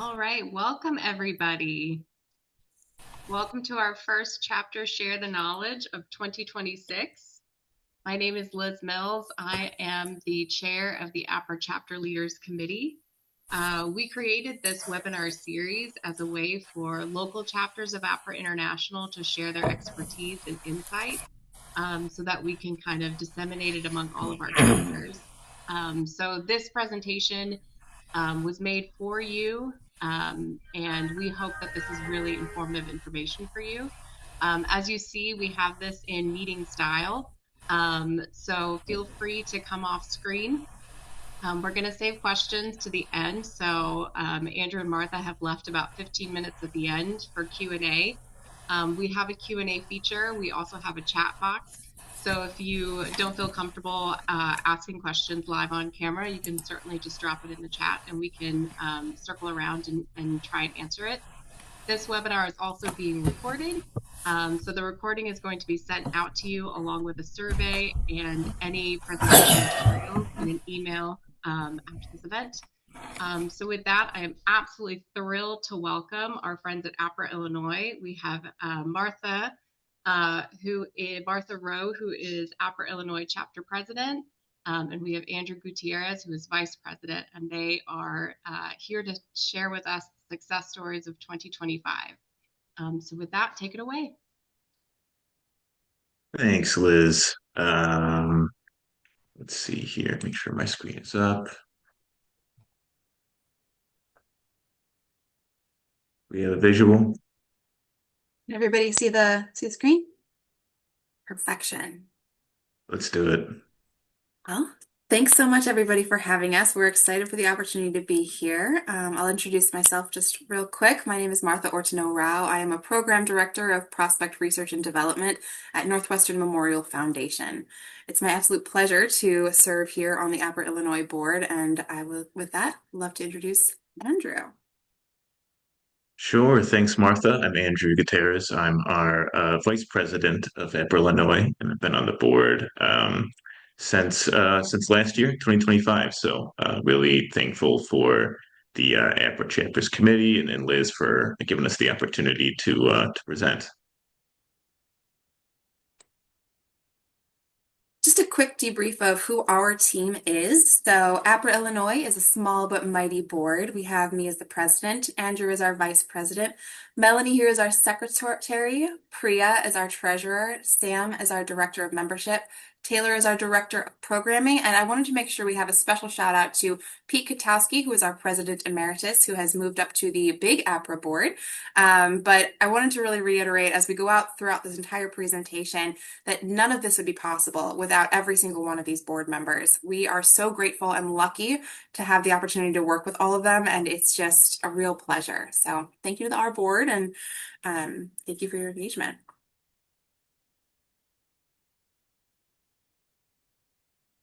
All right, welcome everybody. Welcome to our first chapter, Share the Knowledge of 2026. My name is Liz Mills. I am the chair of the Apra Chapter Leaders Committee. We created this webinar series as a way for local chapters of Apra International to share their expertise and insight so that we can kind of disseminate it among all of our chapters. So this presentation was made for you, and we hope that this is really informative information for you. As you see, we have this in meeting style, so feel free to come off screen. We're going to save questions to the end, so Andrew and Martha have left about 15 minutes at the end for Q&A. We have a Q&A feature. We also have a chat box. So if you don't feel comfortable asking questions live on camera, you can certainly just drop it in the chat and we can circle around and try and answer it. This webinar is also being recorded. So the recording is going to be sent out to you along with a survey and any presentation materials in an email after this event. So with that, I am absolutely thrilled to welcome our friends at Apra, Illinois. We have Martha Rowe, who is Apra Illinois chapter president, and we have Andrew Gutierrez, who is vice president, and they are here to share with us the success stories of 2025. So with that, take it away. Thanks, Liz. Let's see here, make sure my screen is up. We have a visual. Everybody see the screen? Perfection. Let's do it. Well, thanks so much, everybody, for having us. We're excited for the opportunity to be here. I'll introduce myself just real quick. My name is Martha Ortino-Rao. I am a program director of prospect research and development at Northwestern Memorial Foundation. It's my absolute pleasure to serve here on the Apra Illinois board, and I will, with that, love to introduce Andrew. Sure. Thanks, Martha. I'm Andrew Gutierrez. I'm our vice president of Apra, Illinois, and I've been on the board since last year, 2025. So really thankful for the Apra Chapters Committee and Liz for giving us the opportunity to present. Just a quick debrief of who our team is. So Apra Illinois is a small but mighty board. We have me as the president, Andrew is our vice president, Melanie here is our secretary, Priya is our treasurer, Sam is our director of membership, Taylor is our director of programming, and I wanted to make sure we have a special shout out to Pete Katowski, who is our president emeritus, who has moved up to the big Apra board. But I wanted to really reiterate as we go out throughout this entire presentation that none of this would be possible without every single one of these board members. We are so grateful and lucky to have the opportunity to work with all of them, and it's just a real pleasure. So thank you to our board, and thank you for your engagement.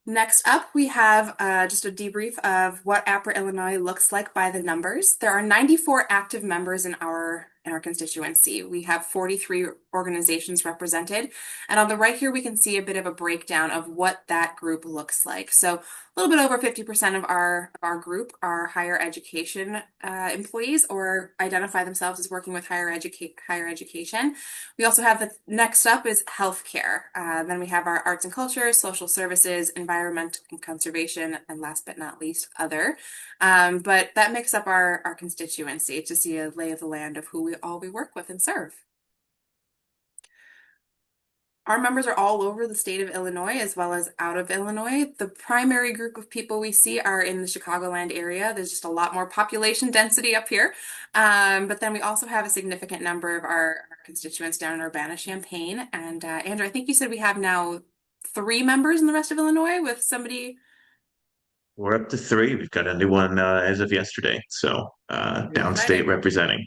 Next up, we have just a debrief of what Apra Illinois looks like by the numbers. There are 94 active members in our constituency. We have 43 organizations represented. And on the right here, we can see a bit of a breakdown of what that group looks like. So a little bit over 50% of our group are higher education employees or identify themselves as working with higher education. We also have the next up is healthcare. Then we have our arts and culture, social services, environment and conservation, and last but not least, other. But that makes up our constituency to see a lay of the land of who we work with and serve. Our members are all over the state of Illinois as well as out of Illinois. The primary group of people we see are in the Chicagoland area. There's just a lot more population density up here. But then we also have a significant number of our constituents down in Urbana-Champaign. And Andrew, I think you said we have now 3 members in the rest of Illinois with somebody. We're up to 3. We've got a new one as of yesterday. So downstate representing.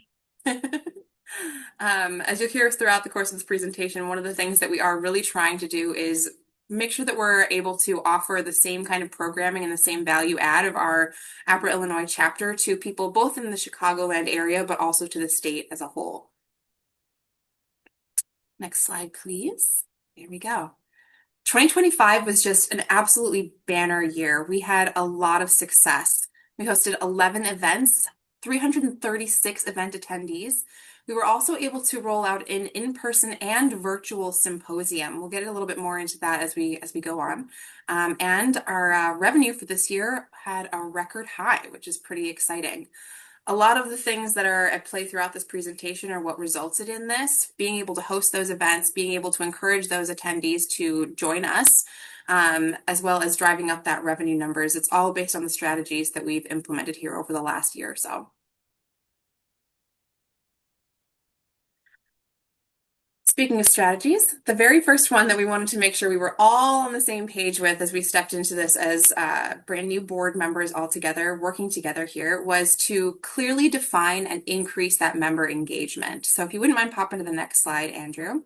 As you'll hear throughout the course of this presentation, one of the things that we are really trying to do is make sure that we're able to offer the same kind of programming and the same value add of our Apra Illinois chapter to people both in the Chicagoland area, but also to the state as a whole. Next slide, please. There we go. 2025 was just an absolutely banner year. We had a lot of success. We hosted 11 events, 336 event attendees. We were also able to roll out an in-person and virtual symposium. We'll get a little bit more into that as we go on. And our revenue for this year had a record high, which is pretty exciting. A lot of the things that are at play throughout this presentation are what resulted in this, being able to host those events, being able to encourage those attendees to join us, as well as driving up that revenue numbers. It's all based on the strategies that we've implemented here over the last year or so. Speaking of strategies, the very first one that we wanted to make sure we were all on the same page with as we stepped into this as brand new board members all together, working together here, was to clearly define and increase that member engagement. So if you wouldn't mind popping to the next slide, Andrew.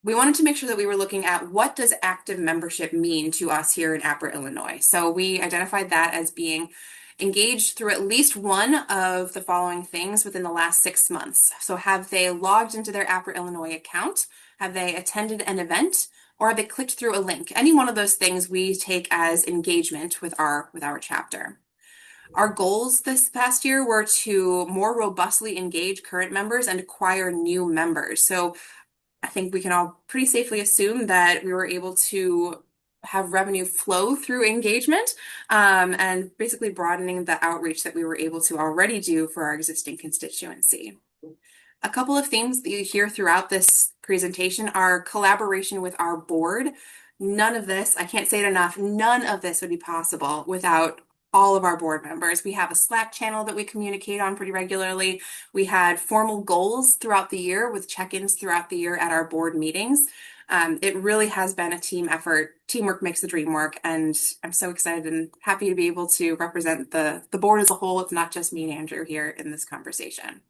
We wanted to make sure that we were looking at what does active membership mean to us here in Apra, Illinois. So we identified that as being engaged through at least one of the following things within the last 6 months. So have they logged into their Apra Illinois account? Have they attended an event? Or have they clicked through a link? Any one of those things we take as engagement with our chapter. Our goals this past year were to more robustly engage current members and acquire new members. So I think we can all pretty safely assume that we were able to have revenue flow through engagement, and basically broadening the outreach that we were able to already do for our existing constituency. A couple of themes that you hear throughout this presentation are collaboration with our board. None of this, I can't say it enough, none of this would be possible without all of our board members. We have a Slack channel that we communicate on pretty regularly. We had formal goals throughout the year with check-ins throughout the year at our board meetings. It really has been a team effort. Teamwork makes the dream work, and I'm so excited and happy to be able to represent the board as a whole. It's not just me and Andrew here in this conversation.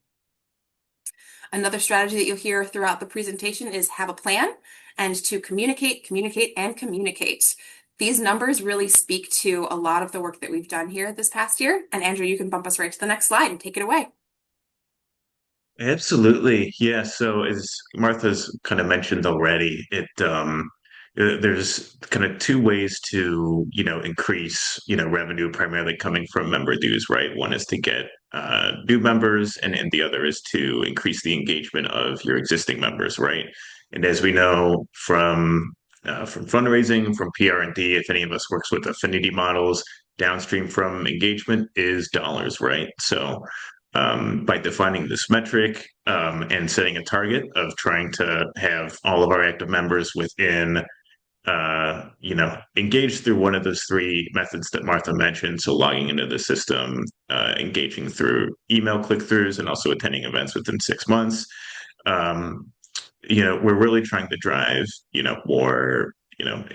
Another strategy that you'll hear throughout the presentation is have a plan and to communicate, communicate, and communicate. These numbers really speak to a lot of the work that we've done here this past year. And Andrew, you can bump us right to the next slide and take it away. Absolutely. Yeah. So as Martha's kind of mentioned already, there's kind of two ways to, increase, revenue primarily coming from member dues, right? One is to get new members and the other is to increase the engagement of your existing members, right? And as we know from fundraising, from PR&D, if any of us works with affinity models, downstream from engagement is dollars, right? So by defining this metric and setting a target of trying to have all of our active members within, engaged through one of those three methods that Martha mentioned. So logging into the system, engaging through email click-throughs, and also attending events within 6 months. Um, we're really trying to drive, more,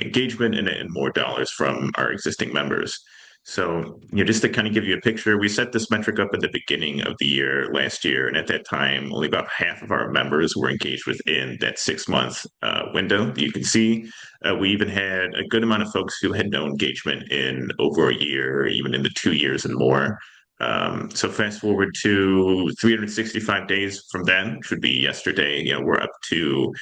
engagement and more dollars from our existing members. So, just to kind of give you a picture, we set this metric up at the beginning of the year last year. And at that time, only about half of our members were engaged within that 6 month window that you can see. We even had a good amount of folks who had no engagement in over a year, or even in the 2 years and more. So fast forward to 365 days from then, which would be yesterday, we're up to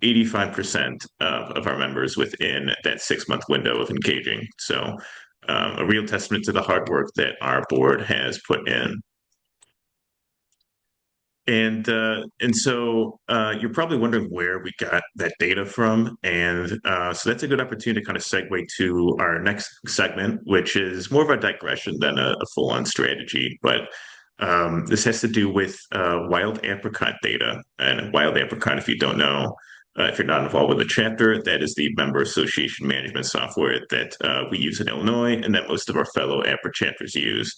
85% of our members within that 6 month window of engaging. So a real testament to the hard work that our board has put in. And so you're probably wondering where we got that data from, and so that's a good opportunity to kind of segue to our next segment, which is more of a digression than a full-on strategy. But this has to do with wild apricot data. And wild apricot, if you don't know, if you're not involved with the chapter, that is the member association management software that we use in Illinois, and that most of our fellow Apra chapters use.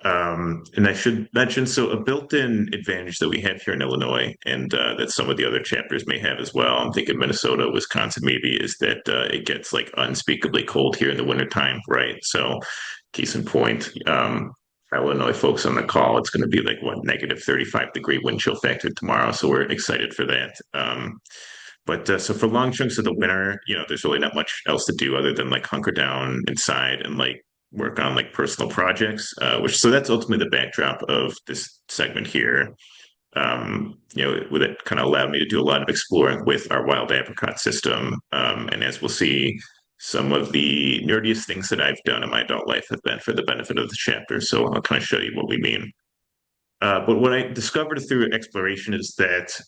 And I should mention, so a built-in advantage that we have here in Illinois, and that some of the other chapters may have as well, I'm thinking Minnesota, Wisconsin maybe, is that it gets like unspeakably cold here in the wintertime, right? So case in point, Illinois folks on the call, it's going to be like, what, negative 35-degree wind chill factor tomorrow. So we're excited for that. But so for long chunks of the winter, there's really not much else to do other than like hunker down inside and like work on like personal projects, so that's ultimately the backdrop of this segment here. With it kind of allowed me to do a lot of exploring with our wild apricot system. And as we'll see, some of the nerdiest things that I've done in my adult life have been for the benefit of the chapter. So I'll kind of show you what we mean. But what I discovered through exploration is that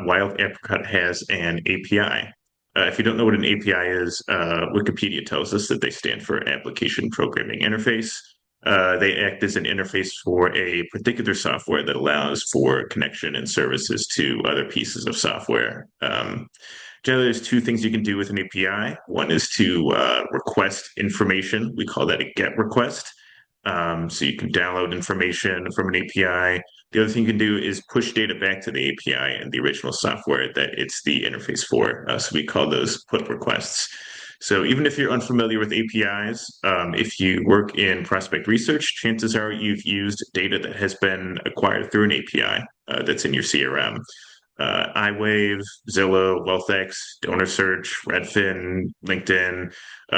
Wild Apricot has an API. If you don't know what an API is, Wikipedia tells us that they stand for Application Programming Interface. They act as an interface for a particular software that allows for connection and services to other pieces of software. Generally, there's two things you can do with an API. One is to request information. We call that a GET request. So you can download information from an API. The other thing you can do is push data back to the API and the original software that it's the interface for. So we call those put requests. So even if you're unfamiliar with APIs, if you work in prospect research, chances are you've used data that has been acquired through an API that's in your CRM. iWave, Zillow, WealthX, DonorSearch, Redfin, LinkedIn.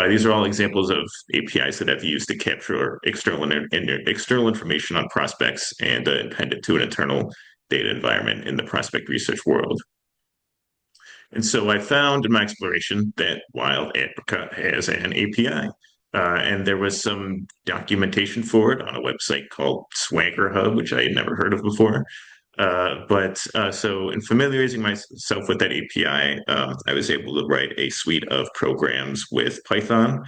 These are all examples of APIs that I've used to capture external information on prospects and append it to an internal data environment in the prospect research world. And so I found in my exploration that Wild Apricot has an API. And there was some documentation for it on a website called Swagger Hub, which I had never heard of before. So in familiarizing myself with that API, I was able to write a suite of programs with Python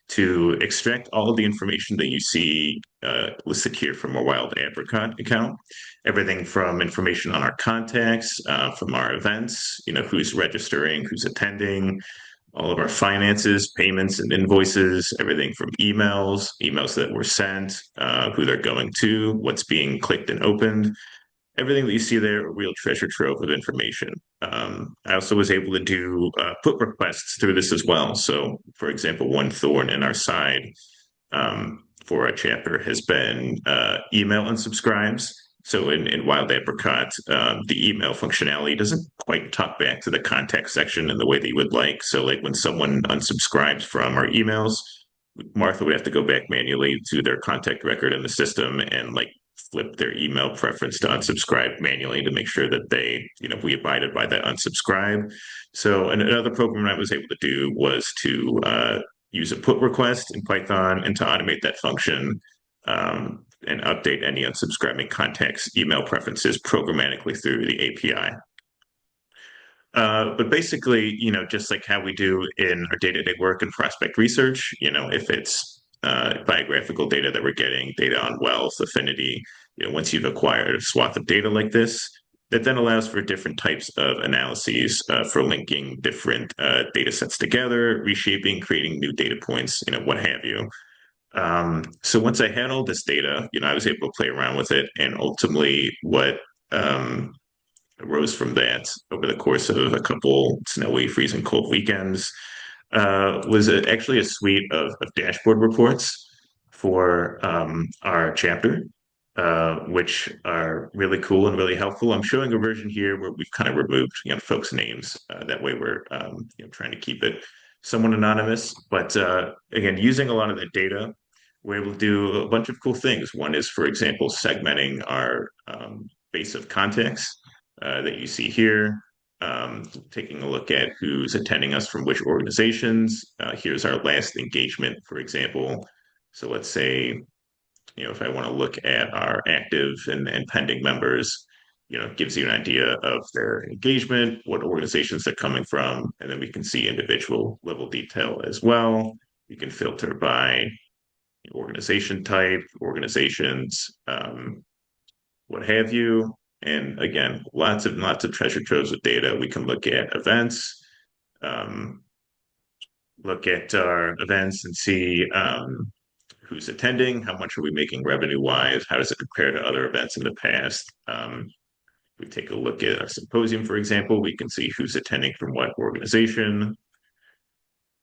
to extract all of the information that you see listed here from a Wild Apricot account. Everything from information on our contacts, from our events, who's registering, who's attending, all of our finances, payments, and invoices, everything from emails that were sent, who they're going to, what's being clicked and opened. Everything that you see there, a real treasure trove of information. I also was able to do put requests through this as well. So, for example, one thorn in our side for our chapter has been email unsubscribes. So in Wild Apricot, the email functionality doesn't quite talk back to the contact section in the way that you would like. So like when someone unsubscribes from our emails, Martha would have to go back manually to their contact record in the system and like flip their email preference to unsubscribe manually to make sure that we abided by that unsubscribe. So another program I was able to do was to use a put request in Python and to automate that function and update any unsubscribing contacts' email preferences programmatically through the API. But basically, just like how we do in our day-to-day work and prospect research, if it's biographical data that we're getting, data on wealth, affinity, once you've acquired a swath of data like this, that then allows for different types of analyses for linking different data sets together, reshaping, creating new data points, what have you. So once I had all this data, I was able to play around with it, and ultimately what arose from that over the course of a couple snowy, freezing cold weekends was actually a suite of dashboard reports for our chapter, which are really cool and really helpful. I'm showing a version here where we've kind of removed folks' names. That way we're trying to keep it somewhat anonymous. But again, using a lot of that data, we're able to do a bunch of cool things. One is, for example, segmenting our base of contacts that you see here, taking a look at who's attending us from which organizations. Here's our last engagement, for example. So let's say, if I want to look at our active and pending members, it gives you an idea of their engagement, what organizations they're coming from, and then we can see individual level detail as well. We can filter by organization type, organizations, what have you. And again, lots of treasure troves of data. We can look at events, look at our events and see who's attending, how much are we making revenue wise, how does it compare to other events in the past. We take a look at our symposium, for example, we can see who's attending from what organization.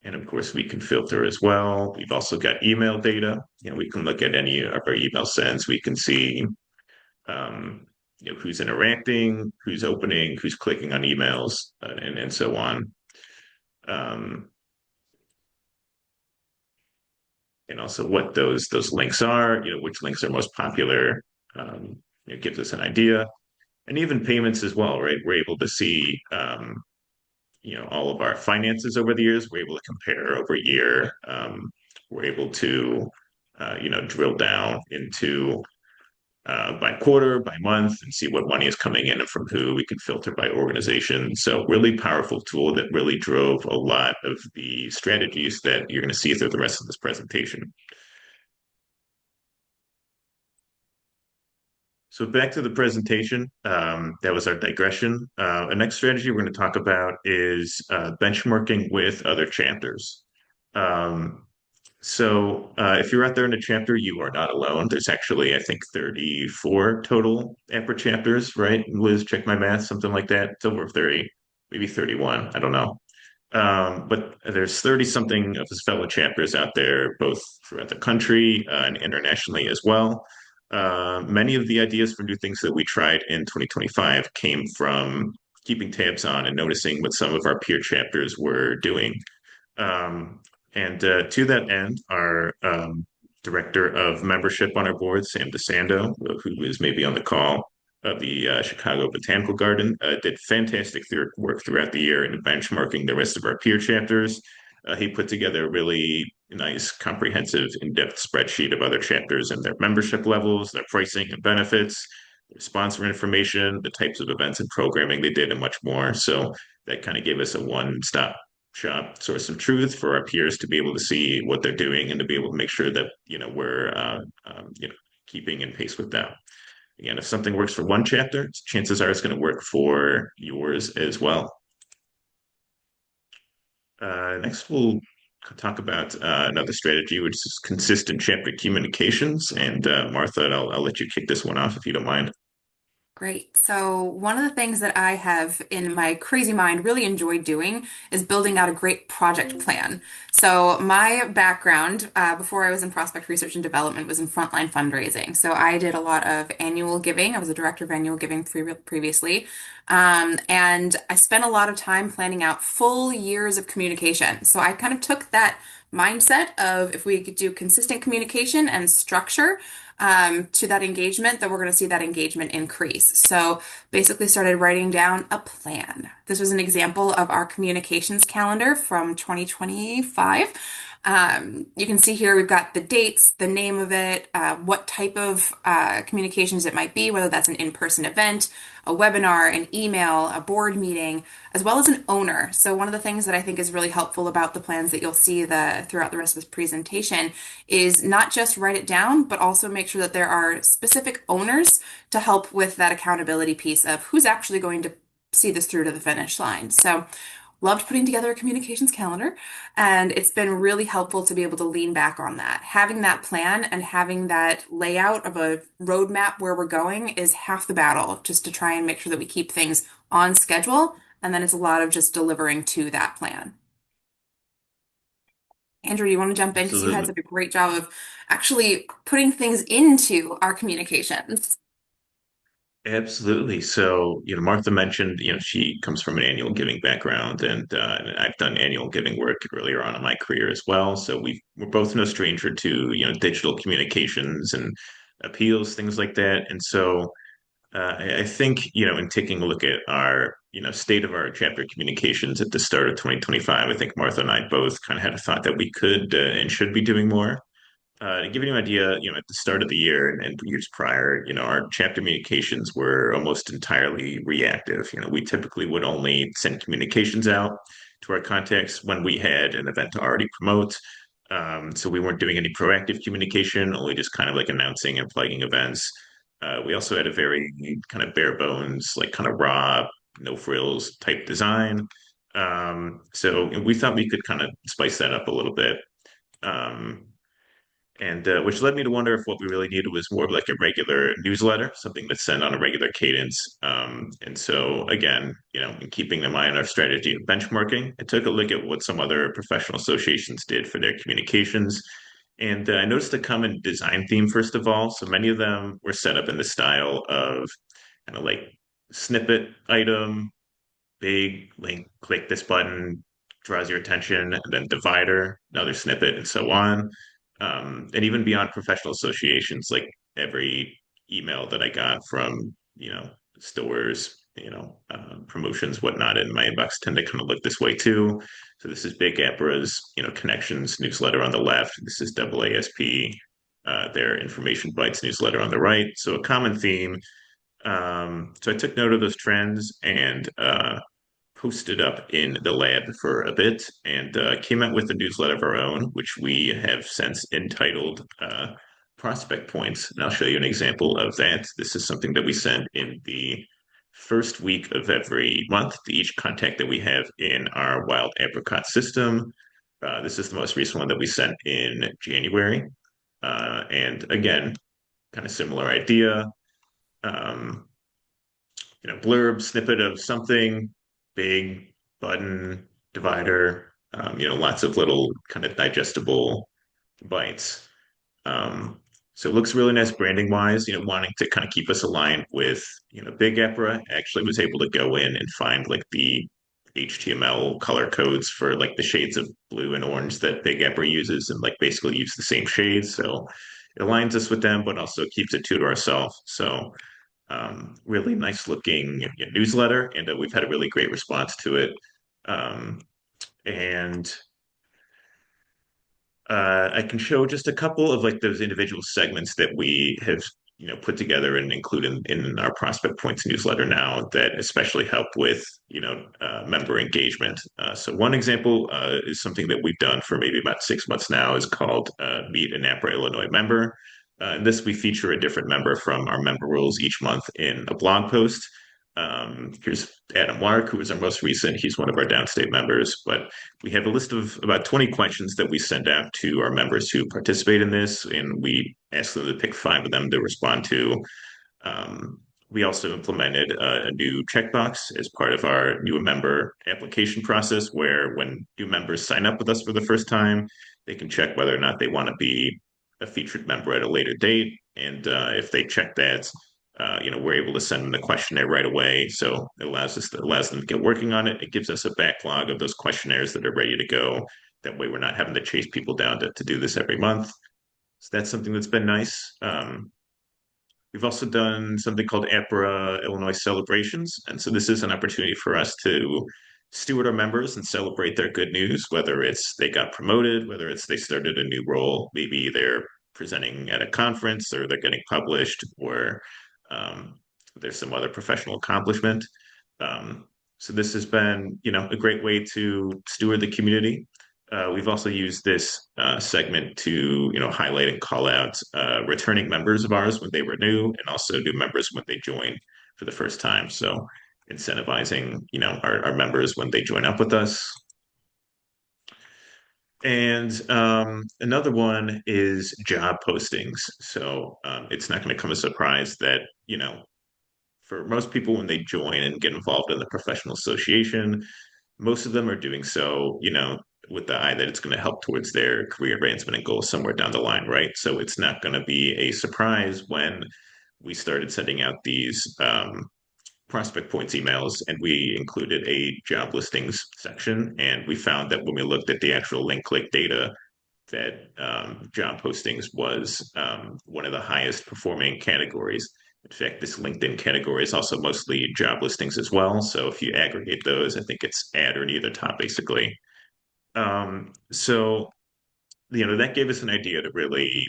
And of course, we can filter as well. We've also got email data. We can look at any of our email sends. We can see who's interacting, who's opening, who's clicking on emails, and so on. And also what those links are, which links are most popular. It gives us an idea. And even payments as well, right? We're able to see all of our finances over the years. We're able to compare over a year. We're able to drill down into by quarter, by month, and see what money is coming in and from who. We can filter by organization. So really powerful tool that really drove a lot of the strategies that you're going to see through the rest of this presentation. So back to the presentation, that was our digression. The next strategy we're going to talk about is benchmarking with other chapters. Um, if you're out there in a chapter, you are not alone. There's actually, I think, 34 total Apra chapters, right? Liz, check my math, something like that. It's over 30, maybe 31. I don't know. But there's 30 something of his fellow chapters out there, both throughout the country and internationally as well. Many of the ideas for new things that we tried in 2025 came from keeping tabs on and noticing what some of our peer chapters were doing. Um, and to that end, our director of membership on our board, Sam DeSando, who is maybe on the call of the Chicago Botanical Garden, did fantastic work throughout the year in benchmarking the rest of our peer chapters. He put together a really nice, comprehensive, in-depth spreadsheet of other chapters and their membership levels, their pricing and benefits, their sponsor information, the types of events and programming they did, and much more. So that kind of gave us a one-stop shop source of truth for our peers to be able to see what they're doing and to be able to make sure that we're keeping in pace with them. Again, if something works for one chapter, chances are it's going to work for yours as well. Next, we'll talk about another strategy, which is consistent chapter communications. And Martha, I'll let you kick this one off if you don't mind. Great. So, one of the things that I have in my crazy mind really enjoyed doing is building out a great project plan. So, my background before I was in prospect research and development was in frontline fundraising. So, I did a lot of annual giving. I was a director of annual giving previously. And I spent a lot of time planning out full years of communication. So, I kind of took that mindset of if we could do consistent communication and structure to that engagement, then we're going to see that engagement increase. So basically started writing down a plan. This was an example of our communications calendar from 2025. You can see here we've got the dates, the name of it, what type of communications it might be, whether that's an in-person event, a webinar, an email, a board meeting, as well as an owner. So one of the things that I think is really helpful about the plans that you'll see throughout the rest of this presentation is not just write it down, but also make sure that there are specific owners to help with that accountability piece of who's actually going to see this through to the finish line. So loved putting together a communications calendar, and it's been really helpful to be able to lean back on that. Having that plan and having that layout of a roadmap where we're going is half the battle, just to try and make sure that we keep things on schedule. And then it's a lot of just delivering to that plan. Andrew, you want to jump in? Because you had Absolutely. such a great job of actually putting things into our communications. Absolutely. So, Martha mentioned, she comes from an annual giving background, and I've done annual giving work earlier on in my career as well. So we're both no stranger to, digital communications and appeals, things like that. And so I think, in taking a look at our, state of our chapter communications at the start of 2025, I think Martha and I both kind of had a thought that we could and should be doing more. To give you an idea, at the start of the year and years prior, our chapter communications were almost entirely reactive. We typically would only send communications out to our contacts when we had an event to already promote. So we weren't doing any proactive communication, only just kind of like announcing and flagging events. We also had a very kind of bare bones, like kind of raw, no frills type design. So we thought we could kind of spice that up a little bit. Um, and which led me to wonder if what we really needed was more of like a regular newsletter, something that's sent on a regular cadence. And so, again, in keeping in mind our strategy of benchmarking, I took a look at what some other professional associations did for their communications. And I noticed a common design theme, first of all. So many of them were set up in the style of kind of like snippet item, big link, click this button, draws your attention, and then divider, another snippet, and so on. And even beyond professional associations, like every email that I got from, stores, promotions, whatnot, and my inbox tend to kind of look this way too. So this is Big Apra's, connections newsletter on the left. This is AASP, their information bites newsletter on the right. So a common theme. So I took note of those trends and posted up in the lab for a bit and came out with a newsletter of our own, which we have since entitled Prospect Points. And I'll show you an example of that. This is something that we send in the first week of every month to each contact that we have in our wild apricot system. This is the most recent one that we sent in January. And again, kind of similar idea. Um, blurb, snippet of something, big button, divider, lots of little kind of digestible bites. Um, so it looks really nice branding wise, wanting to kind of keep us aligned with, Big Opera actually was able to go in and find like the HTML color codes for like the shades of blue and orange that Big Opera uses and like basically use the same shades. So it aligns us with them, but also keeps it true to ourselves. So really nice looking newsletter, and we've had a really great response to it. Um, and I can show just a couple of like those individual segments that we have, put together and include in our Prospect Points newsletter now that especially help with, member engagement. So one example is something that we've done for maybe about 6 months now is called Meet an Apra Illinois Member. In this, we feature a different member from our member roles each month in a blog post. Here's Adam Wark, who is our most recent. He's one of our downstate members, but we have a list of about 20 questions that we send out to our members who participate in this, and we ask them to pick 5 of them to respond to. We also implemented a new checkbox as part of our new member application process, where when new members sign up with us for the first time, they can check whether or not they want to be a featured member at a later date. And if they check that, we're able to send them the questionnaire right away. So it allows them to get working on it. It gives us a backlog of those questionnaires that are ready to go. That way, we're not having to chase people down to do this every month. So that's something that's been nice. We've also done something called Apra Illinois Celebrations. And so this is an opportunity for us to steward our members and celebrate their good news, whether it's they got promoted, whether it's they started a new role, maybe they're presenting at a conference or they're getting published, or um, there's some other professional accomplishment. So this has been, a great way to steward the community. We've also used this segment to, highlight and call out returning members of ours when they renew, and also new members when they join for the first time. So incentivizing, our members when they join up with us. And another one is job postings. So it's not going to come as a surprise that, for most people when they join and get involved in the professional association, most of them are doing so, with the eye that it's going to help towards their career advancement and goals somewhere down the line, right? So it's not going to be a surprise when we started sending out these prospect points emails and we included a job listings section. And we found that when we looked at the actual link click data, that job postings was one of the highest performing categories. In fact, this LinkedIn category is also mostly job listings as well. So if you aggregate those, I think it's at or near the top, basically. So that gave us an idea to really,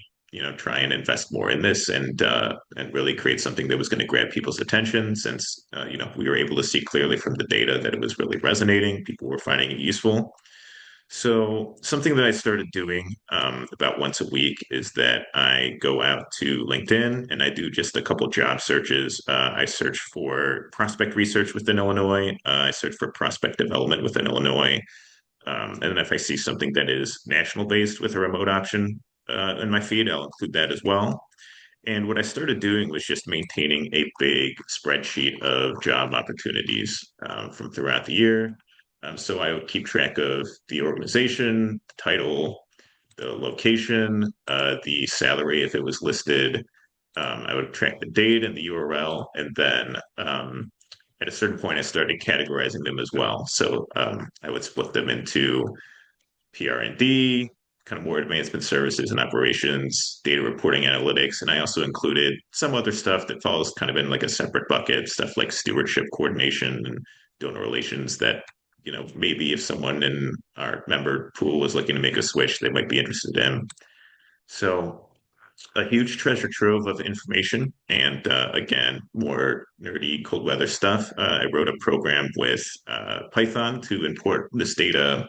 try and invest more in this and really create something that was going to grab people's attention. Since we were able to see clearly from the data that it was really resonating, people were finding it useful. So something that I started doing about once a week is that I go out to LinkedIn and I do just a couple job searches. I search for prospect research within Illinois. I search for prospect development within Illinois. And then if I see something that is national based with a remote option in my feed, I'll include that as well. And what I started doing was just maintaining a big spreadsheet of job opportunities from throughout the year. So I would keep track of the organization, the title, the location, the salary if it was listed. I would track the date and the URL, and then at a certain point, I started categorizing them as well. So I would split them into PR&D, kind of more advancement services and operations, data reporting analytics. And I also included some other stuff that falls kind of in like a separate bucket, stuff like stewardship coordination and donor relations that, maybe if someone in our member pool was looking to make a switch, they might be interested in. So a huge treasure trove of information and again more nerdy cold weather stuff. I wrote a program with Python to import this data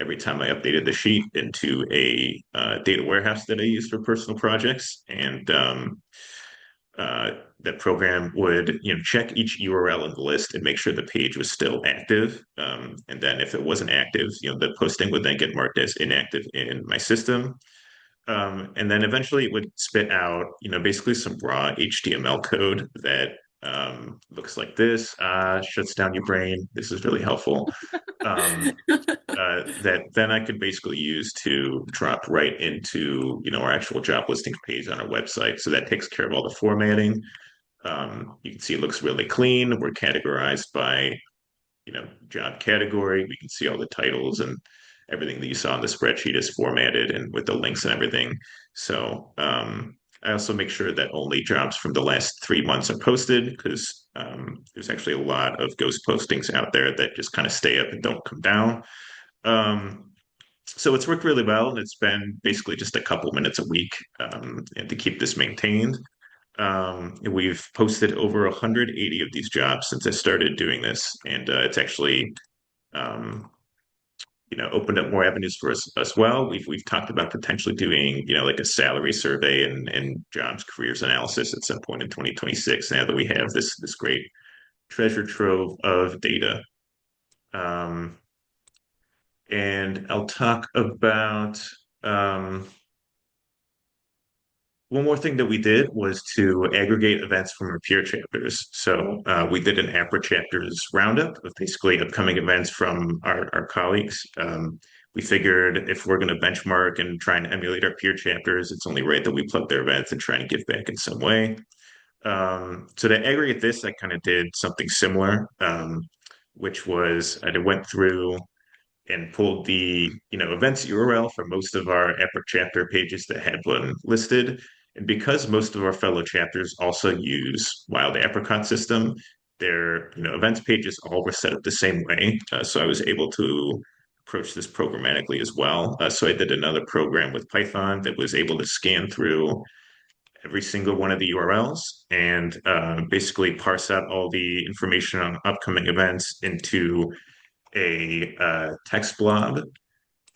every time I updated the sheet into a data warehouse that I use for personal projects. And that program would check each URL in the list and make sure the page was still active. And then if it wasn't active, the posting would then get marked as inactive in my system. And then eventually it would spit out, basically some raw HTML code that looks like this, shuts down your brain. This is really helpful. Um, that then I could basically use to drop right into, our actual job listing page on our website. So that takes care of all the formatting. You can see it looks really clean. We're categorized by job category. We can see all the titles and everything that you saw in the spreadsheet is formatted and with the links and everything. So I also make sure that only jobs from the last 3 months are posted because there's actually a lot of ghost postings out there that just kind of stay up and don't come down. Um, so it's worked really well, and it's been basically just a couple minutes a week and to keep this maintained. We've posted over 180 of these jobs since I started doing this, and it's actually um, opened up more avenues for us as well. We've talked about potentially doing like a salary survey and jobs careers analysis at some point in 2026. Now that we have this great treasure trove of data, um, and I'll talk about. Um, One more thing that we did was to aggregate events from our peer chapters. So we did an Apra chapters roundup of basically upcoming events from our colleagues. We figured if we're going to benchmark and try and emulate our peer chapters, it's only right that we plug their events and try and give back in some way. So to aggregate this, I kind of did something similar, which was I went through and pulled the events URL for most of our Apra chapter pages that had one listed. And because most of our fellow chapters also use Wild Apricot system, their events pages all were set up the same way. So I was able to approach this programmatically as well. So I did another program with Python that was able to scan through every single one of the URLs and basically parse out all the information on upcoming events into a text blob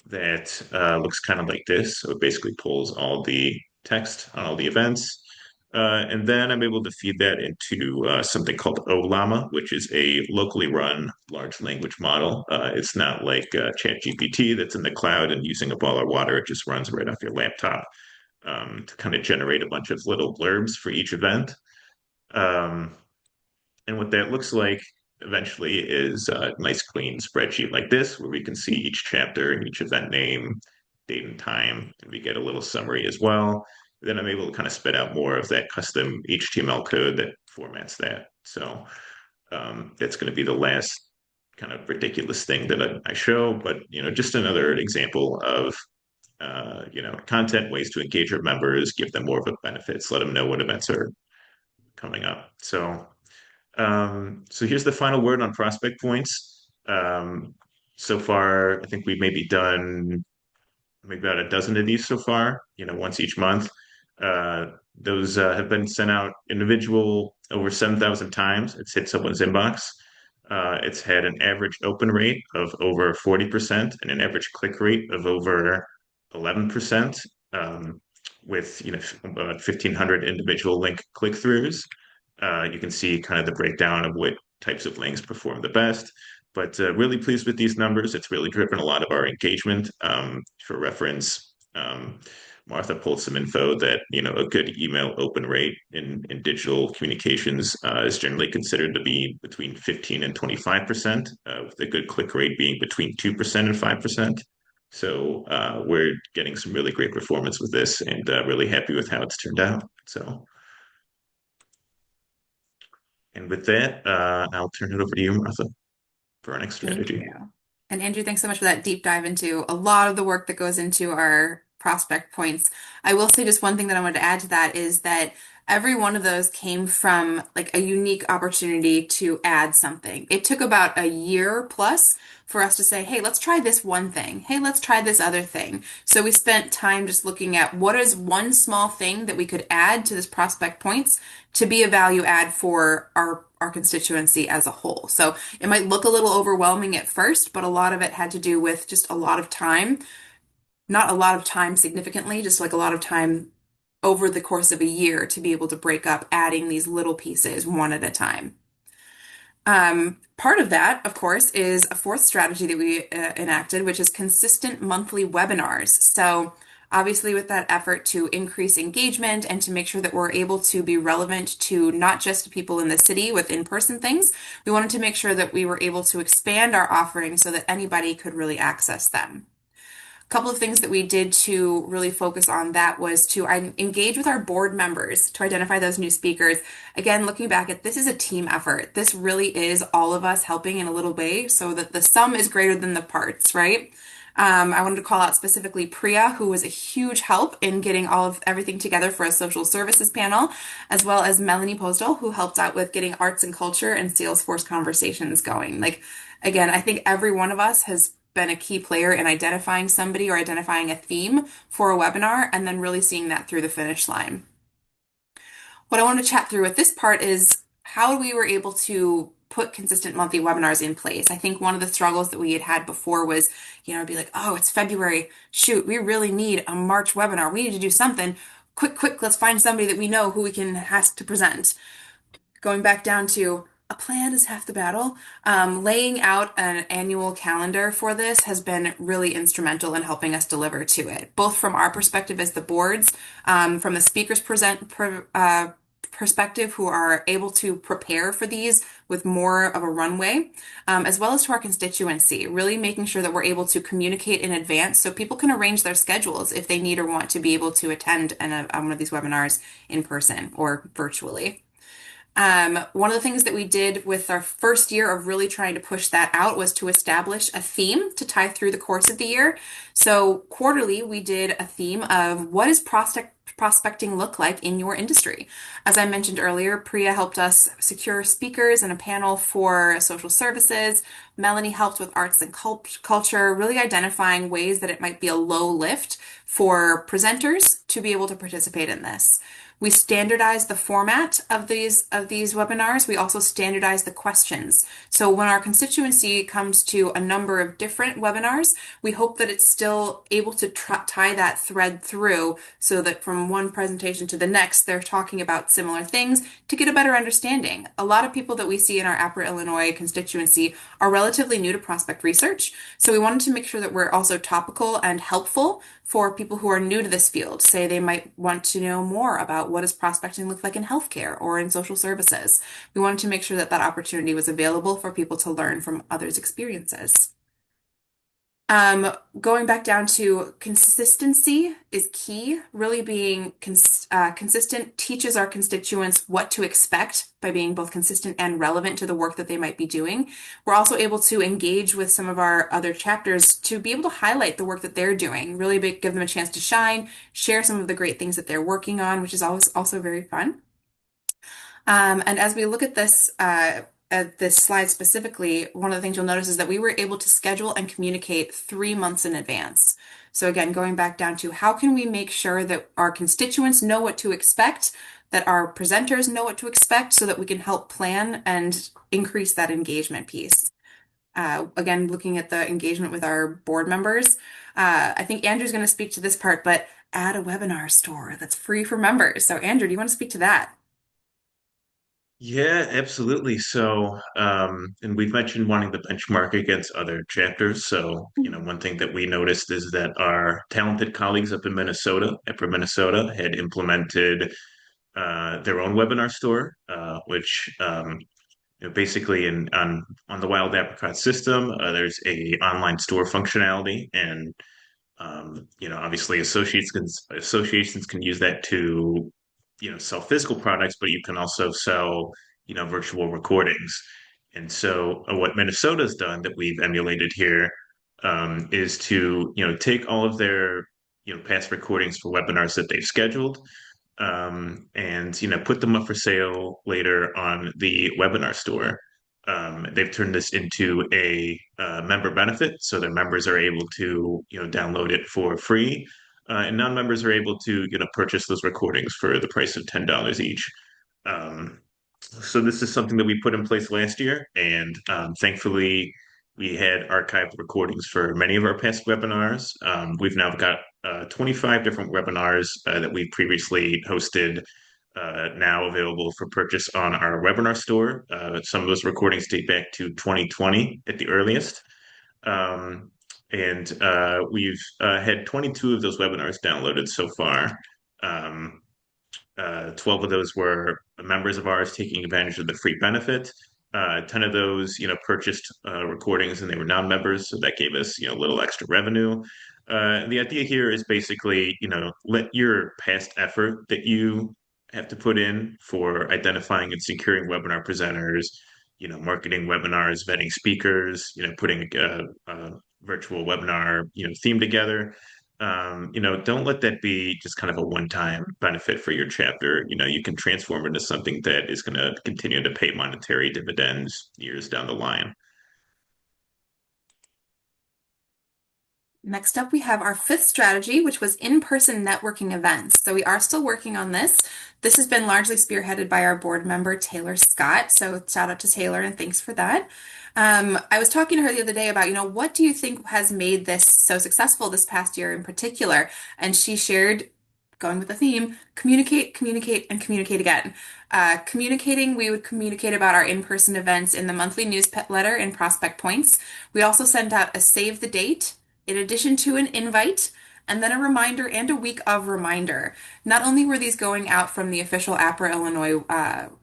that looks kind of like this. So it basically pulls all the text on all the events. And then I'm able to feed that into something called OLLAMA, which is a locally run large language model. It's not like ChatGPT that's in the cloud and using a ball of water. It just runs right off your laptop to kind of generate a bunch of little blurbs for each event. Um, and what that looks like eventually is a nice clean spreadsheet like this, where we can see each chapter and each event name, date and time, and we get a little summary as well. Then I'm able to kind of spit out more of that custom HTML code that formats that. So that's going to be the last kind of ridiculous thing that I show, but just another example of content ways to engage our members, give them more of a benefits, let them know what events are coming up. So here's the final word on prospect points. So far, I think we've maybe done maybe about a dozen of these so far, once each month. Uh, those have been sent out individual over 7,000 times. It's hit someone's inbox. It's had an average open rate of over 40% and an average click rate of over 11%, with about 1,500 individual link click-throughs. You can see kind of the breakdown of what types of links perform the best. But really pleased with these numbers. It's really driven a lot of our engagement. For reference, Martha pulled some info that a good email open rate in digital communications is generally considered to be between 15 and 25%, with a good click rate being between 2% and 5%. So we're getting some really great performance with this, and really happy with how it's turned out. So. And with that, I'll turn it over to you, Martha, for our next Thank strategy. you. And Andrew, thanks so much for that deep dive into a lot of the work that goes into our prospect points. I will say just one thing that I wanted to add to that is that every one of those came from like a unique opportunity to add something. It took about a year plus for us to say, hey, let's try this one thing. Hey, let's try this other thing. So we spent time just looking at what is one small thing that we could add to this prospect points to be a value add for our constituency as a whole. So it might look a little overwhelming at first, but a lot of it had to do with just a lot of time, not a lot of time significantly, just like a lot of time over the course of a year to be able to break up adding these little pieces one at a time. Part of that, of course, is a fourth strategy that we enacted, which is consistent monthly webinars. So, obviously, with that effort to increase engagement and to make sure that we're able to be relevant to not just people in the city with in-person things, we wanted to make sure that we were able to expand our offerings so that anybody could really access them. Couple of things that we did to really focus on that was to engage with our board members to identify those new speakers. Again, looking back at this is a team effort. This really is all of us helping in a little way so that the sum is greater than the parts, right? I wanted to call out specifically Priya, who was a huge help in getting all of everything together for a social services panel, as well as Melanie Postal, who helped out with getting arts and culture and Salesforce conversations going. Like, again, I think every one of us has been a key player in identifying somebody or identifying a theme for a webinar and then really seeing that through the finish line. What I want to chat through with this part is how we were able to put consistent monthly webinars in place. I think one of the struggles that we had had before was, be like, oh, it's February. Shoot, we really need a March webinar. We need to do something. Quick, let's find somebody that we know who we can has to present. Going back down to a plan is half the battle. Laying out an annual calendar for this has been really instrumental in helping us deliver to it, both from our perspective as the boards, from the speakers perspective who are able to prepare for these with more of a runway, as well as to our constituency, really making sure that we're able to communicate in advance so people can arrange their schedules if they need or want to be able to attend one of these webinars in person or virtually. One of the things that we did with our first year of really trying to push that out was to establish a theme to tie through the course of the year. So quarterly, we did a theme of what does prospecting look like in your industry? As I mentioned earlier, Priya helped us secure speakers and a panel for social services. Melanie helped with arts and culture, really identifying ways that it might be a low lift for presenters to be able to participate in this. We standardized the format of these webinars. We also standardized the questions. So when our constituency comes to a number of different webinars, we hope that it's still able to tie that thread through so that from one presentation to the next, they're talking about similar things to get a better understanding. A lot of people that we see in our Apra, Illinois constituency are relatively new to prospect research. So we wanted to make sure that we're also topical and helpful for people who are new to this field. Say they might want to know more about what does prospecting look like in healthcare or in social services. We wanted to make sure that that opportunity was available for people to learn from others' experiences. Going back down to consistency is key. Really being consistent teaches our constituents what to expect by being both consistent and relevant to the work that they might be doing. We're also able to engage with some of our other chapters to be able to highlight the work that they're doing, really give them a chance to shine, share some of the great things that they're working on, which is always also very fun. And as we look at this slide specifically, one of the things you'll notice is that we were able to schedule and communicate 3 months in advance. So again, going back down to how can we make sure that our constituents know what to expect, that our presenters know what to expect so that we can help plan and increase that engagement piece. Again, looking at the engagement with our board members, I think Andrew's going to speak to this part, but add a webinar store that's free for members. So Andrew, do you want to speak to that? Yeah, absolutely. So, and we've mentioned wanting to benchmark against other chapters. So, one thing that we noticed is that our talented colleagues up in Minnesota, Apra, Minnesota, had implemented their own webinar store, which basically on the Wild Apricot system, there's a online store functionality, and obviously associations can use that to sell physical products, but you can also sell virtual recordings. And so what Minnesota's done that we've emulated here is to, take all of their, past recordings for webinars that they've scheduled, and put them up for sale later on the webinar store. They've turned this into a member benefit, so their members are able to download it for free, and non-members are able to purchase those recordings for the price of $10 each. Um, so this is something that we put in place last year, and thankfully we had archived recordings for many of our past webinars. We've now got 25 different webinars that we previously hosted now available for purchase on our webinar store. Some of those recordings date back to 2020 at the earliest. And we've had 22 of those webinars downloaded so far. 12 of those were members of ours taking advantage of the free benefit. 10 of those, purchased recordings and they were non-members, so that gave us, a little extra revenue. The idea here is basically, let your past effort that you have to put in for identifying and securing webinar presenters, marketing webinars, vetting speakers, putting a virtual webinar, theme together. Don't let that be just kind of a one-time benefit for your chapter. You can transform it into something that is going to continue to pay monetary dividends years down the line. Next up, we have our fifth strategy, which was in-person networking events. So we are still working on this. This has been largely spearheaded by our board member, Taylor Scott. So shout out to Taylor and thanks for that. I was talking to her the other day about, what do you think has made this so successful this past year in particular? And she shared, going with the theme, communicate, communicate, and communicate again. Communicating, we would communicate about our in-person events in the monthly newsletter in Prospect Points. We also sent out a save the date in addition to an invite, and then a reminder and a week of reminder. Not only were these going out from the official Apra Illinois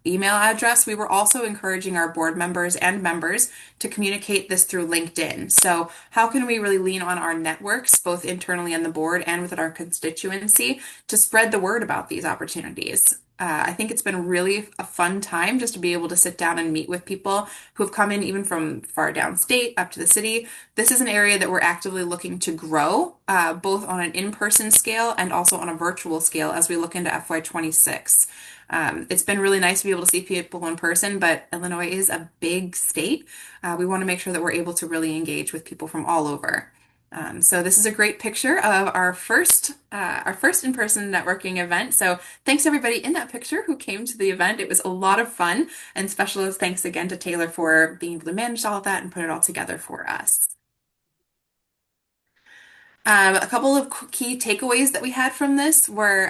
email address, we were also encouraging our board members and members to communicate this through LinkedIn. So how can we really lean on our networks, both internally on the board and within our constituency, to spread the word about these opportunities? I think it's been really a fun time just to be able to sit down and meet with people who have come in even from far downstate up to the city. This is an area that we're actively looking to grow, both on an in-person scale and also on a virtual scale as we look into FY26. It's been really nice to be able to see people in person, but Illinois is a big state. We want to make sure that we're able to really engage with people from all over. So this is a great picture of our first in-person networking event. So thanks to everybody in that picture who came to the event. It was a lot of fun, and special thanks again to Taylor for being able to manage all of that and put it all together for us. A couple of key takeaways that we had from this were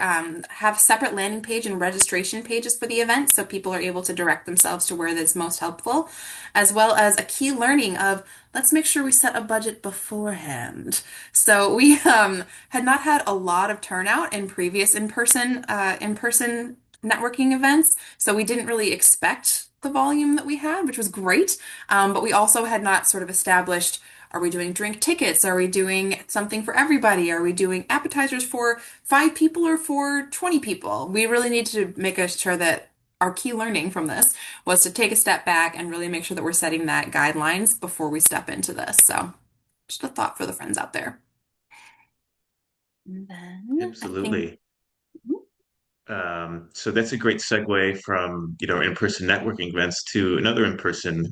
have separate landing page and registration pages for the event so people are able to direct themselves to where that's most helpful, as well as a key learning of let's make sure we set a budget beforehand. So we had not had a lot of turnout in previous in-person networking events, so we didn't really expect the volume that we had, which was great. But we also had not sort of established, are we doing drink tickets? Are we doing something for everybody? Are we doing appetizers for 5 people or for 20 people? We really need to make sure that our key learning from this was to take a step back and really make sure that we're setting that guidelines before we step into this. So just a thought for the friends out there. And then Absolutely. So that's a great segue from in-person networking events to another in-person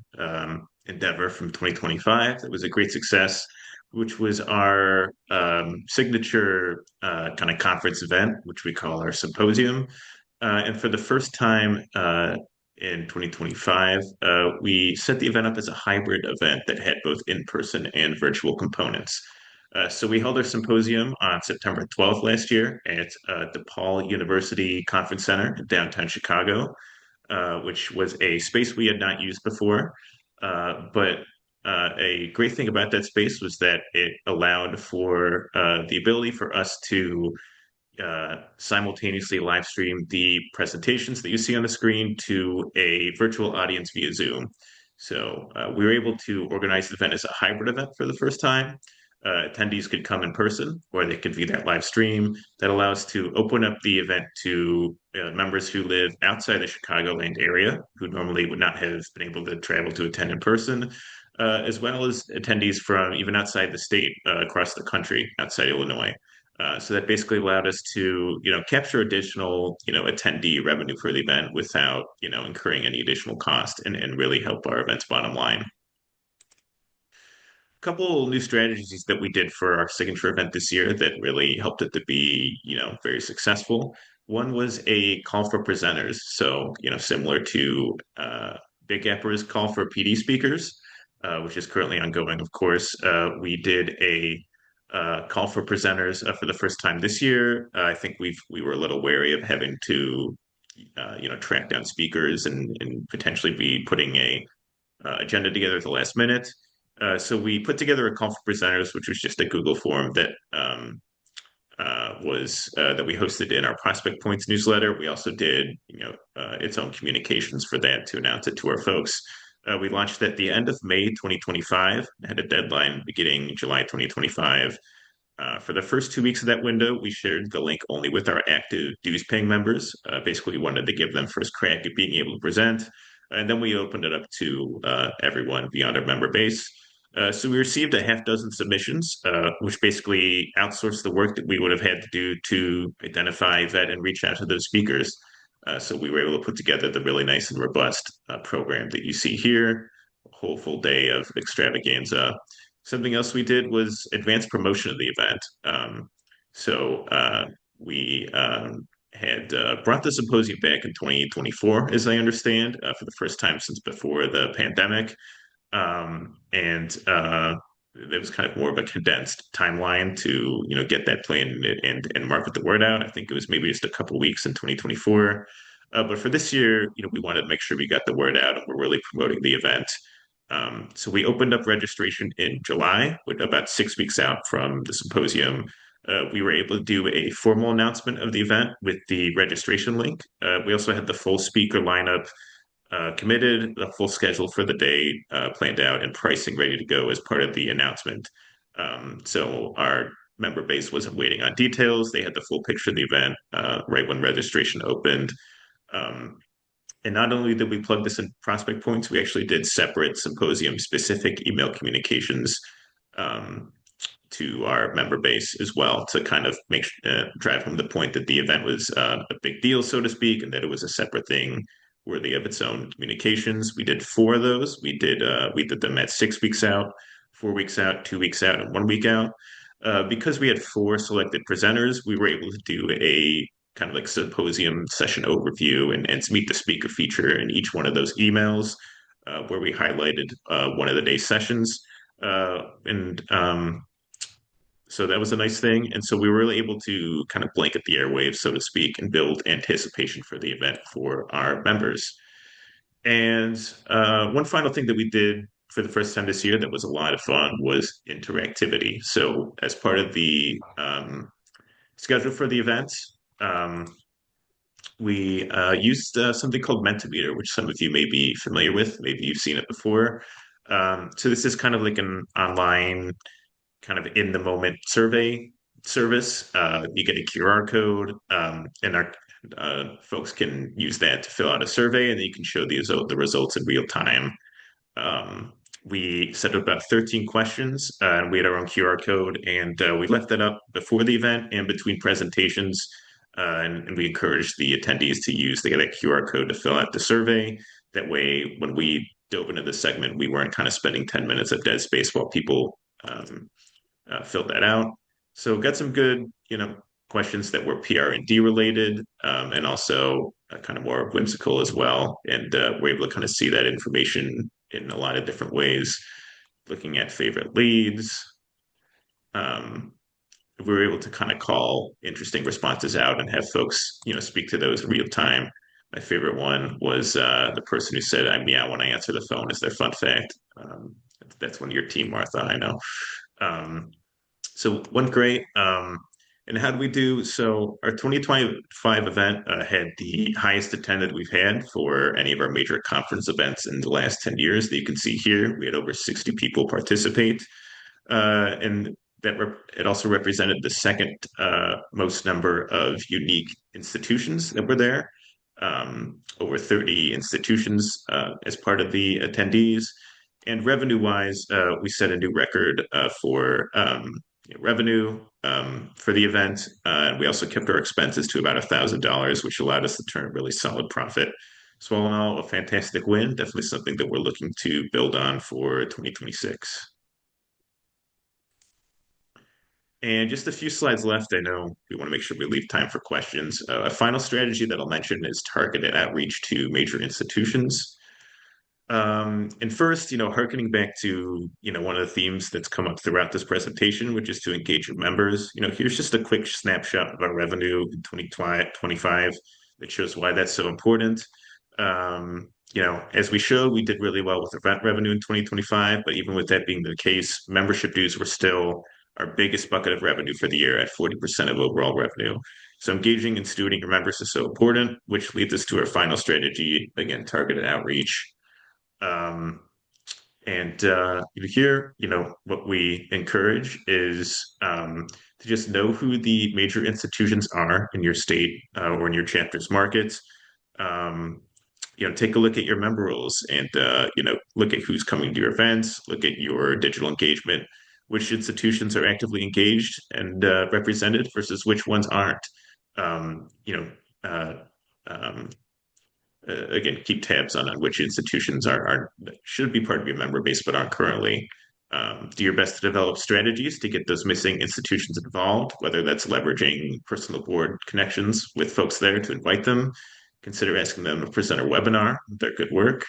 endeavor from 2025 that was a great success, which was our signature kind of conference event, which we call our symposium. And for the first time in 2025, we set the event up as a hybrid event that had both in-person and virtual components. So we held our symposium on September 12th last year at DePaul University Conference Center in downtown Chicago, which was a space we had not used before. But a great thing about that space was that it allowed for the ability for us to simultaneously live stream the presentations that you see on the screen to a virtual audience via Zoom. So we were able to organize the event as a hybrid event for the first time. attendees could come in person or they could view that live stream. That allows to open up the event to members who live outside the Chicagoland area who normally would not have been able to travel to attend in person, as well as attendees from even outside the state, across the country, outside Illinois. So that basically allowed us to, capture additional, attendee revenue for the event without, incurring any additional cost and really help our event's bottom line. Couple new strategies that we did for our signature event this year that really helped it to be, very successful. One was a call for presenters. So, similar to Big Apra's call for PD speakers, which is currently ongoing, of course. We did a call for presenters for the first time this year. I think we were a little wary of having to, track down speakers and potentially be putting a agenda together at the last minute. So we put together a call for presenters, which was just a Google form that was that we hosted in our Prospect Points newsletter. We also did, its own communications for that to announce it to our folks. We launched at the end of May 2025, had a deadline beginning July 2025. For the first 2 weeks of that window, we shared the link only with our active dues paying members. Basically, we wanted to give them first crack at being able to present. And then we opened it up to everyone beyond our member base. So we received a half dozen submissions, which basically outsourced the work that we would have had to do to identify, vet, and reach out to those speakers. So we were able to put together the really nice and robust program that you see here, a whole full day of extravaganza. Something else we did was advanced promotion of the event. We had brought the symposium back in 2024, as I understand, for the first time since before the pandemic. And it was kind of more of a condensed timeline to, get that planned and market the word out. I think it was maybe just a couple weeks in 2024. But for this year, we wanted to make sure we got the word out and we're really promoting the event. So we opened up registration in July, with about 6 weeks out from the symposium. We were able to do a formal announcement of the event with the registration link. We also had the full speaker lineup committed, the full schedule for the day planned out, and pricing ready to go as part of the announcement. So our member base wasn't waiting on details. They had the full picture of the event right when registration opened. Um, and not only did we plug this in Prospect Points, we actually did separate symposium specific email communications um, to our member base as well to kind of drive home the point that the event was a big deal, so to speak, and that it was a separate thing worthy of its own communications. We did four of those. We did them at 6 weeks out, 4 weeks out, 2 weeks out, and 1 week out. Because we had four selected presenters, we were able to do a kind of like symposium session overview and meet the speaker feature in each one of those emails, where we highlighted one of the day's sessions. And So that was a nice thing. And so we were really able to kind of blanket the airwaves, so to speak, and build anticipation for the event for our members. And one final thing that we did for the first time this year that was a lot of fun was interactivity. So as part of the schedule for the event, um, we used something called Mentimeter, which some of you may be familiar with. Maybe you've seen it before. So this is kind of like an online, kind of in the moment survey service. You get a QR code, and our folks can use that to fill out a survey, and then you can show the results in real time. Um, we set up about 13 questions, and we had our own QR code, and we left that up before the event and between presentations. And we encouraged the attendees to use that QR code to fill out the survey. That way, when we dove into the segment, we weren't kind of spending 10 minutes of dead space while people filled that out. So got some good, questions that were PR&D related, and also kind of more whimsical as well. And we're able to kind of see that information in a lot of different ways, looking at favorite leads. Um, we were able to kind of call interesting responses out and have folks, speak to those in real time. My favorite one was the person who said, "I meow when I answer the phone," is their fun fact. That's one of your team, Martha, I know. Um, so went great. And how did we do? So our 2025 event had the highest attended we've had for any of our major conference events in the last 10 years that you can see here. We had over 60 people participate. And It also represented the second most number of unique institutions that were there, over 30 institutions as part of the attendees. And revenue-wise, we set a new record for revenue for the event. And we also kept our expenses to about $1,000, which allowed us to turn a really solid profit. So all in all, a fantastic win. Definitely something that we're looking to build on for 2026. And just a few slides left. I know we want to make sure we leave time for questions. A final strategy that I'll mention is targeted outreach to major institutions. And first, harkening back to, one of the themes that's come up throughout this presentation, which is to engage your members. Here's just a quick snapshot of our revenue in 2025 that shows why that's so important. As we showed, we did really well with event revenue in 2025, but even with that being the case, membership dues were still our biggest bucket of revenue for the year at 40% of overall revenue. So engaging and stewarding your members is so important, which leads us to our final strategy, again, targeted outreach. Um, and here, what we encourage is to just know who the major institutions are in your state or in your chapter's markets. Um, take a look at your member roles and, look at who's coming to your events, look at your digital engagement, which institutions are actively engaged and represented versus which ones aren't. Um, you know, uh, um, again, keep tabs on which institutions are should be part of your member base but aren't currently. Do your best to develop strategies to get those missing institutions involved, whether that's leveraging personal board connections with folks there to invite them. Consider asking them to present a webinar, their good work.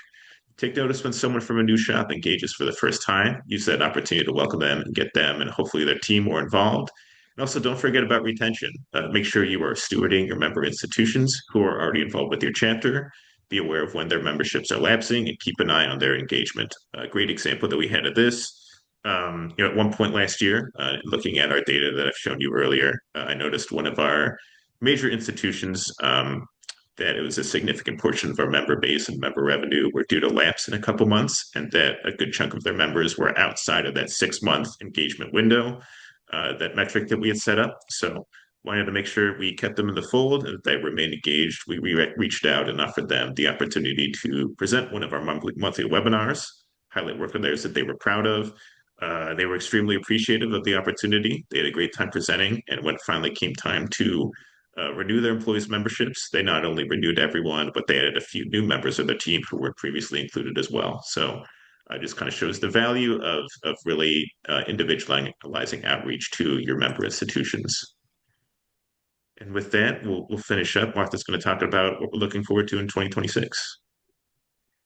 Take notice when someone from a new shop engages for the first time. Use that opportunity to welcome them and get them and hopefully their team more involved. And also, don't forget about retention. Make sure you are stewarding your member institutions who are already involved with your chapter. Be aware of when their memberships are lapsing and keep an eye on their engagement. A great example that we had of this, at one point last year, looking at our data that I've shown you earlier, I noticed one of our major institutions that it was a significant portion of our member base and member revenue were due to lapse in a couple months, and that a good chunk of their members were outside of that 6 month engagement window, that metric that we had set up. So wanted to make sure we kept them in the fold and that they remained engaged. We reached out and offered them the opportunity to present one of our monthly webinars, highlight work of theirs that they were proud of. They were extremely appreciative of the opportunity. They had a great time presenting, and when it finally came time to renew their employees' memberships, they not only renewed everyone, but they added a few new members of their team who were previously included as well. So it just kind of shows the value of really individualizing outreach to your member institutions. And with that, we'll finish up. Martha's going to talk about what we're looking forward to in 2026.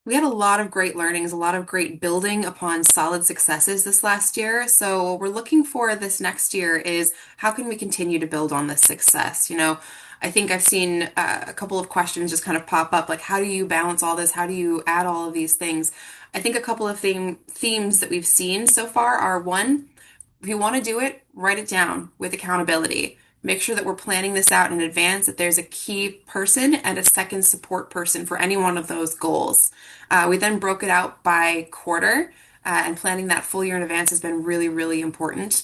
We had a lot of great learnings, a lot of great building upon solid successes this last year. So what we're looking for this next year is how can we continue to build on this success? I think I've seen a couple of questions just kind of pop up, like how do you balance all this? How do you add all of these things? I think a couple of themes that we've seen so far are one, if you want to do it, write it down with accountability. Make sure that we're planning this out in advance, that there's a key person and a second support person for any one of those goals. We then broke it out by quarter, and planning that full year in advance has been really, really important.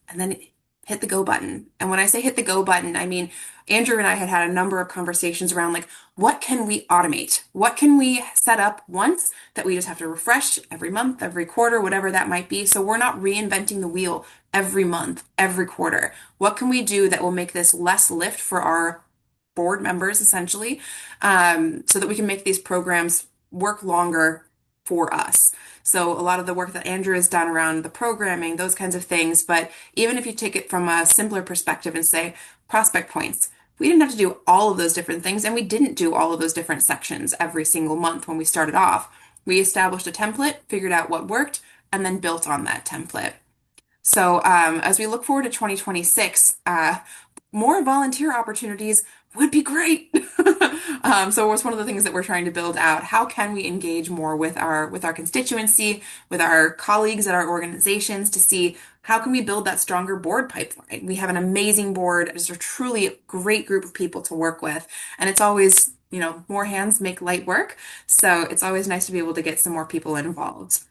And then hit the go button. And when I say hit the go button, I mean, Andrew and I had a number of conversations around like, what can we automate? What can we set up once that we just have to refresh every month, every quarter, whatever that might be. So we're not reinventing the wheel every month, every quarter. What can we do that will make this less lift for our board members, essentially, so that we can make these programs work longer for us? So a lot of the work that Andrew has done around the programming, those kinds of things. But even if you take it from a simpler perspective and say prospect points, we didn't have to do all of those different things, and we didn't do all of those different sections every single month when we started off. We established a template, figured out what worked, and then built on that template. So as we look forward to 2026, more volunteer opportunities would be great. So it's one of the things that we're trying to build out. How can we engage more with our constituency, with our colleagues at our organizations to see how can we build that stronger board pipeline? We have an amazing board. It's a truly great group of people to work with. And it's always, more hands make light work. So it's always nice to be able to get some more people involved.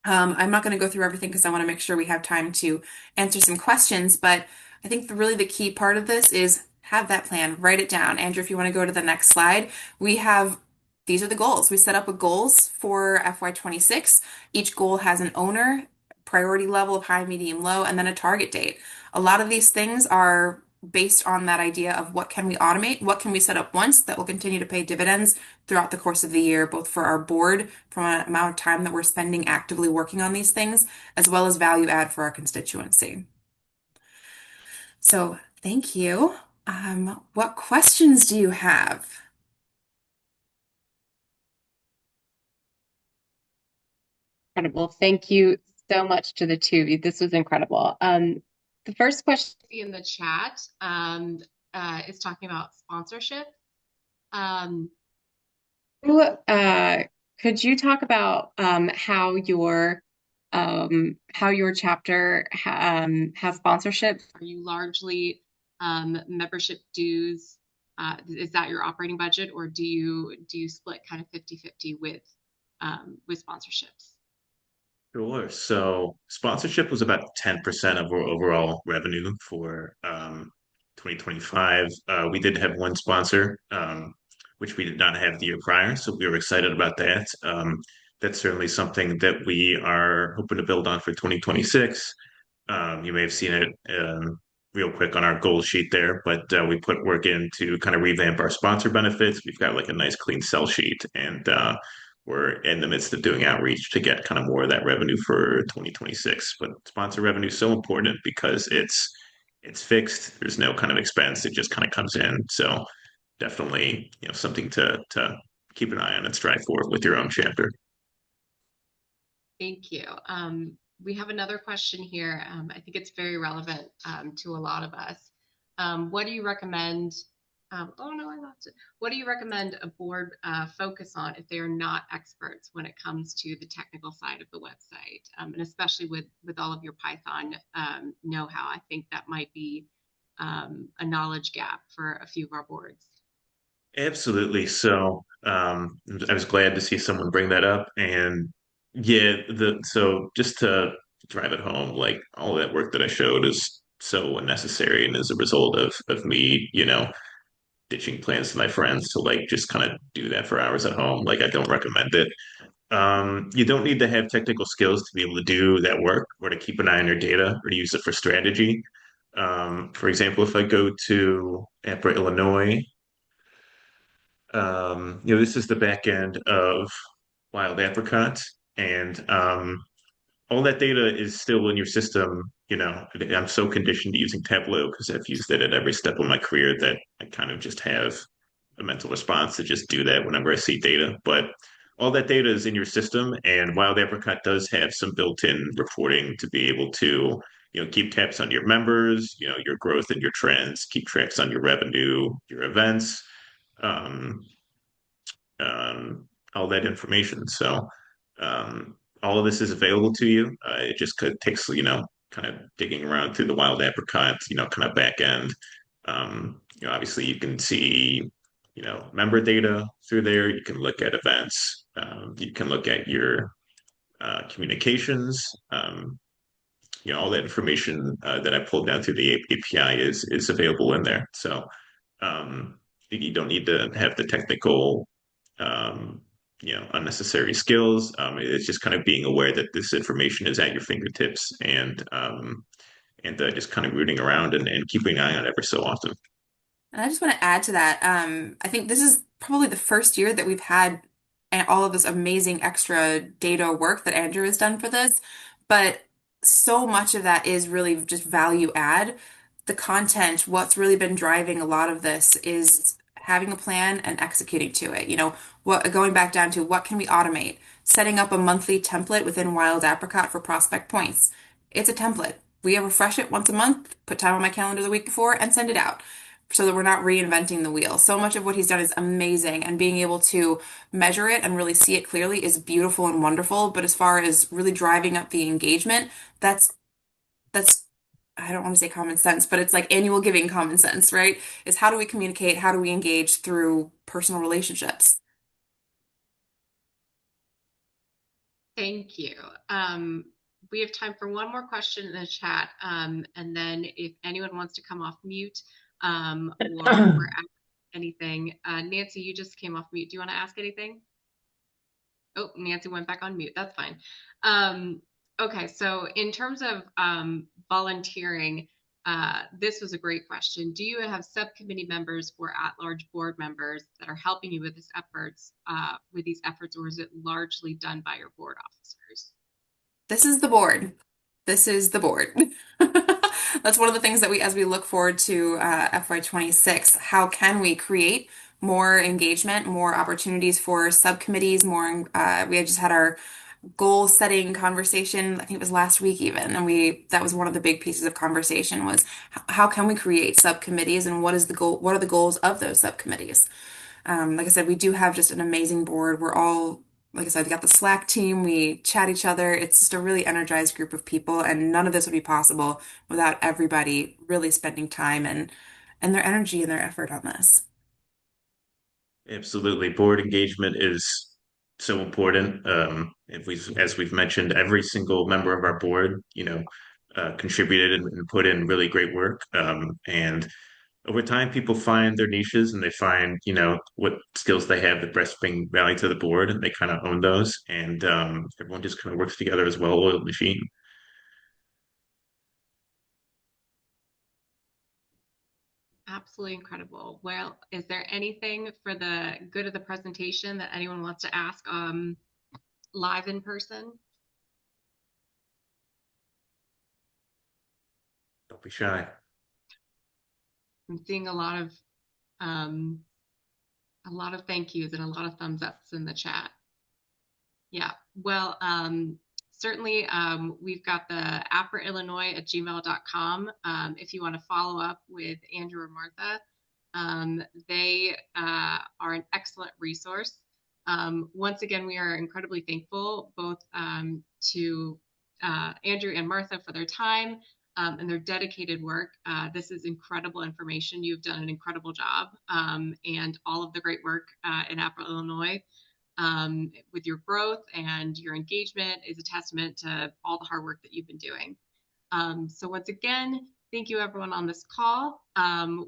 I'm not going to go through everything because I want to make sure we have time to answer some questions, but I think really the key part of this is have that plan, write it down. Andrew, if you want to go to the next slide, we have these are the goals. We set up a goals for FY26. Each goal has an owner, priority level of high, medium, low, and then a target date. A lot of these things are based on that idea of what can we automate, what can we set up once that will continue to pay dividends throughout the course of the year, both for our board, from an amount of time that we're spending actively working on these things, as well as value add for our constituency. So thank you. What questions do you have? Incredible. Thank you so much to the two of you. This was incredible. The first question in the chat is talking about sponsorship. Um, uh, could you talk about how your chapter has sponsorship? Are you largely membership dues? Is that your operating budget, or do you split kind of 50-50 with sponsorships? Sure. So sponsorship was about 10% of our overall revenue for 2025. We did have one sponsor, which we did not have the year prior, so we were excited about that. That's certainly something that we are hoping to build on for 2026. You may have seen it real quick on our goal sheet there, but we put work in to kind of revamp our sponsor benefits. We've got like a nice clean sell sheet, and we're in the midst of doing outreach to get kind of more of that revenue for 2026. But sponsor revenue is so important because it's fixed. There's no kind of expense. It just kind of comes in. So definitely, something to keep an eye on and strive for with your own chapter. Thank you. We have another question here. I think it's very relevant to a lot of us. What do you recommend? Oh no, I lost it. What do you recommend a board focus on if they are not experts when it comes to the technical side of the website, and especially with all of your Python know-how? I think that might be a knowledge gap for a few of our boards. Absolutely. So I was glad to see someone bring that up. And yeah, the so just to drive it home, like all that work that I showed is so unnecessary and as a result of me, ditching plans to my friends to like just kind of do that for hours at home. Like I don't recommend it. You don't need to have technical skills to be able to do that work or to keep an eye on your data or to use it for strategy. For example, if I go to Apra, Illinois, this is the back end of wild apricots, and all that data is still in your system. I'm so conditioned to using Tableau because I've used it at every step of my career that I kind of just have a mental response to just do that whenever I see data. But all that data is in your system, and Wild Apricot does have some built-in reporting to be able to, keep tabs on your members, your growth and your trends, keep tracks on your revenue, your events. Um, all that information. So all of this is available to you. It just takes, kind of digging around through the wild apricot, kind of back end. Obviously you can see, member data through there. You can look at events. You can look at your communications. All that information that I pulled down through the API is available in there. So um, you don't need to have the technical um, unnecessary skills. It's just kind of being aware that this information is at your fingertips and just kind of rooting around and keeping an eye on it every so often. And I just want to add to that. I think this is probably the first year that we've had all of this amazing extra data work that Andrew has done for this. But so much of that is really just value add. The content, what's really been driving a lot of this is having a plan and executing to it. Going back down to what can we automate? Setting up a monthly template within Wild Apricot for prospect points. It's a template. We refresh it once a month, put time on my calendar the week before, and send it out so that we're not reinventing the wheel. So much of what he's done is amazing, and being able to measure it and really see it clearly is beautiful and wonderful. But as far as really driving up the engagement, that's I don't want to say common sense, but it's like annual giving common sense, right? Is how do we communicate? How do we engage through personal relationships? Thank you. We have time for one more question in the chat. And then if anyone wants to come off mute or ask anything, Nancy, you just came off mute. Do you want to ask anything? Oh, Nancy went back on mute. That's fine. Okay, so in terms of volunteering, this was a great question. Do you have subcommittee members or at-large board members that are helping you with these efforts, or is it largely done by your board officers? This is the board. This is the board. That's one of the things that as we look forward to FY26, how can we create more engagement, more opportunities for subcommittees, we had just had our goal setting conversation, I think it was last week even, and that was one of the big pieces of conversation was how can we create subcommittees and what are the goals of those subcommittees? Like I said, we do have just an amazing board. We're all, like I said, we got the Slack team, we chat each other. It's just a really energized group of people, and none of this would be possible without everybody really spending time and their energy and their effort on this. Absolutely. Board engagement is so important. If as we've mentioned, every single member of our board, contributed and put in really great work. And over time, people find their niches and they find, what skills they have that best bring value to the board, and they kind of own those. And everyone just kind of works together as well, oiled machine. Absolutely incredible. Well, is there anything for the good of the presentation that anyone wants to ask live in person? Don't be shy. I'm seeing um, a lot of thank yous and a lot of thumbs ups in the chat. Yeah, well, certainly we've got the apraillinois@gmail.com. If you want to follow up with Andrew or Martha, they are an excellent resource. Once again, we are incredibly thankful both to Andrew and Martha for their time and their dedicated work. This is incredible information. You've done an incredible job, and all of the great work in Apra, Illinois with your growth and your engagement is a testament to all the hard work that you've been doing. So once again, thank you everyone on this call.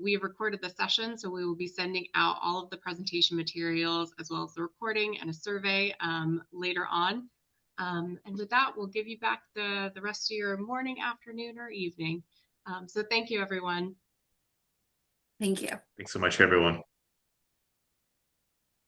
We have recorded the session, so we will be sending out all of the presentation materials as well as the recording and a survey later on. And with that, we'll give you back the rest of your morning, afternoon, or evening. So thank you, everyone. Thank you. Thanks so much, everyone.